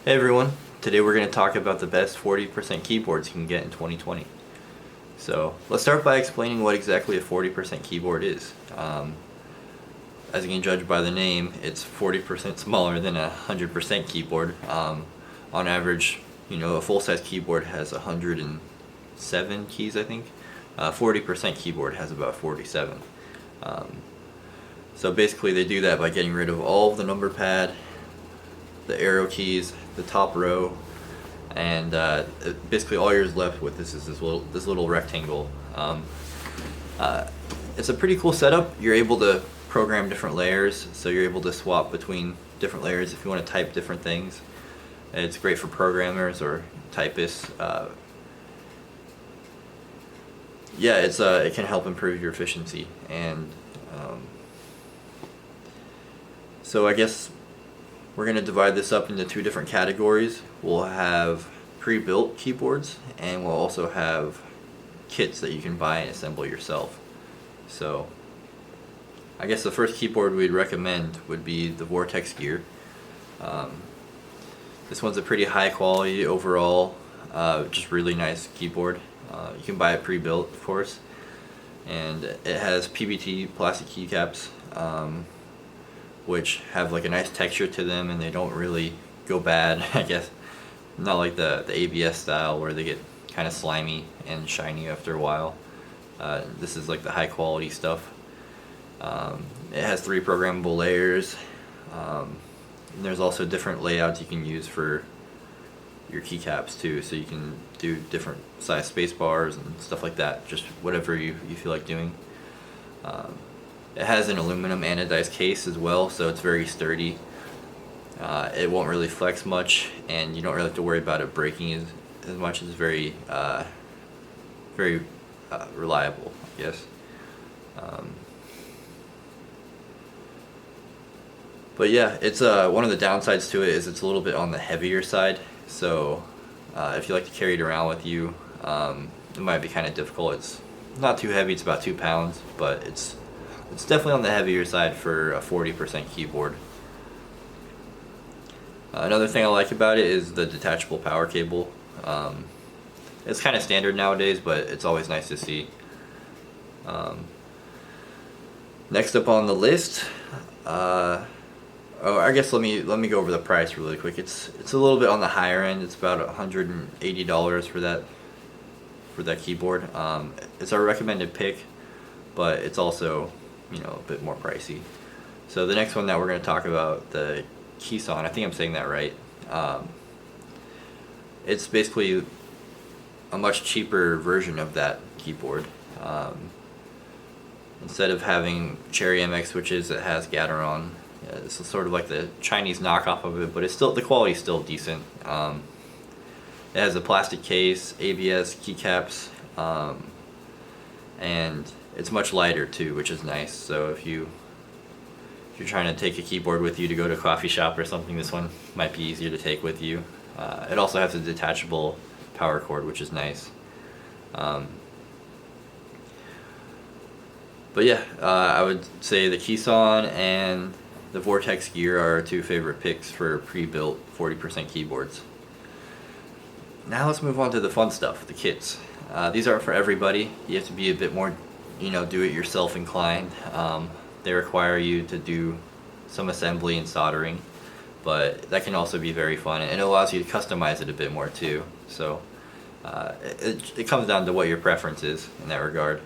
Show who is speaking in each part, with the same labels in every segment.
Speaker 1: Hey everyone, today we're going to talk about the best 40% keyboards you can get in 2020. So let's start by explaining what exactly a 40% keyboard is. As you can judge by the name, it's 40% smaller than a 100% keyboard. On average, a full-size keyboard has 107 keys, I think. 40% keyboard has about 47. So basically they do that by getting rid of all of the number pad, the arrow keys, the top row, and basically all you're left with is this little rectangle. It's a pretty cool setup. You're able to program different layers, so you're able to swap between different layers if you want to type different things. It's great for programmers or typists. It can help improve your efficiency, and so I guess we're going to divide this up into two different categories. We'll have pre-built keyboards, and we'll also have kits that you can buy and assemble yourself. So I guess the first keyboard we'd recommend would be the Vortex Gear. This one's a pretty high quality overall, just really nice keyboard. You can buy it pre-built, of course, and it has PBT plastic keycaps, which have like a nice texture to them, and they don't really go bad. I guess not like the ABS style where they get kind of slimy and shiny after a while. This is like the high quality stuff. It has 3 programmable layers. And there's also different layouts you can use for your keycaps too, so you can do different size space bars and stuff like that, just whatever you feel like doing. It has an aluminum anodized case as well, so it's very sturdy. It won't really flex much, and you don't really have to worry about it breaking as much. It's very reliable, I guess. But yeah, it's one of the downsides to it is it's a little bit on the heavier side. So if you like to carry it around with you, it might be kind of difficult. It's not too heavy; it's about 2 pounds, but it's definitely on the heavier side for a 40% keyboard. Another thing I like about it is the detachable power cable. It's kind of standard nowadays, but it's always nice to see. Next up on the list, I guess let me go over the price really quick. It's a little bit on the higher end. It's about $180 for that keyboard. It's our recommended pick, but it's also a bit more pricey. So the next one that we're going to talk about, the Keyson, I think I'm saying that right. It's basically a much cheaper version of that keyboard. Instead of having Cherry MX switches, it has Gateron. This is sort of like the Chinese knockoff of it, but the quality's still decent. It has a plastic case, ABS keycaps, and it's much lighter too, which is nice. So if you're trying to take a keyboard with you to go to a coffee shop or something, this one might be easier to take with you. It also has a detachable power cord, which is nice. But yeah, I would say the Keyson and the Vortex Gear are our 2 favorite picks for pre-built 40% keyboards. Now let's move on to the fun stuff, the kits. These aren't for everybody. You have to be a bit more, do-it-yourself inclined. They require you to do some assembly and soldering, but that can also be very fun, and it allows you to customize it a bit more too. So it comes down to what your preference is in that regard.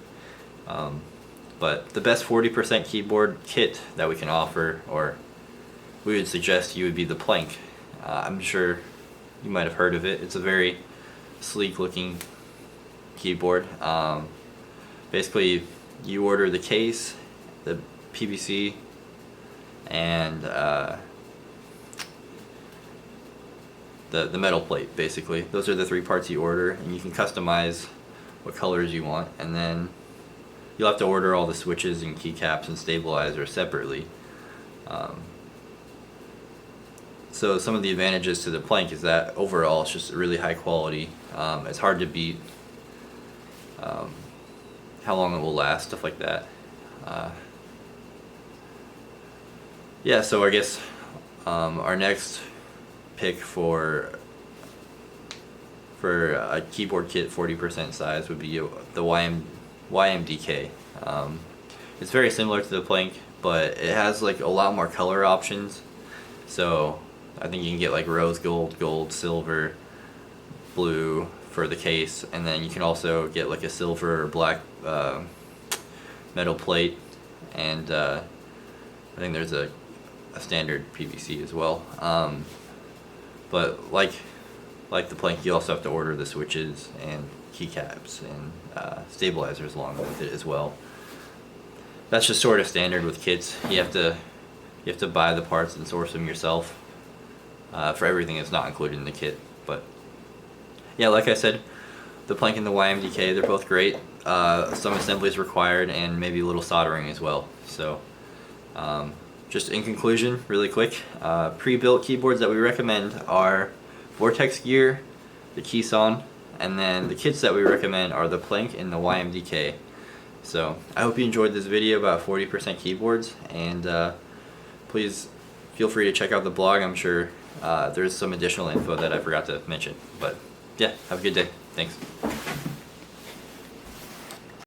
Speaker 1: But the best 40% keyboard kit that we can offer, or we would suggest you, would be the Plank. I'm sure you might have heard of it. It's a very sleek looking keyboard. Basically you order the case, the PVC, and the metal plate. Basically those are the 3 parts you order, and you can customize what colors you want, and then you'll have to order all the switches and keycaps and stabilizer separately. So some of the advantages to the Plank is that overall it's just really high quality. It's hard to beat. How long it will last, stuff like that. Yeah, so I guess our next pick for a keyboard kit 40% size would be the YMDK. It's very similar to the Plank, but it has like a lot more color options. So I think you can get like rose gold, gold, silver, blue for the case, and then you can also get like a silver or black metal plate, and I think there's a standard PVC as well. But like the Plank, you also have to order the switches and keycaps and stabilizers along with it as well. That's just sort of standard with kits. You have to buy the parts and source them yourself for everything that's not included in the kit. But yeah, like I said, the Plank and the YMDK, they're both great. Some assembly is required and maybe a little soldering as well. So just in conclusion, really quick, pre-built keyboards that we recommend are Vortex Gear, the Keyson, and then the kits that we recommend are the Plank and the YMDK. So I hope you enjoyed this video about 40% keyboards, and please feel free to check out the blog. I'm sure there's some additional info that I forgot to mention. But yeah, have a good day. Thanks.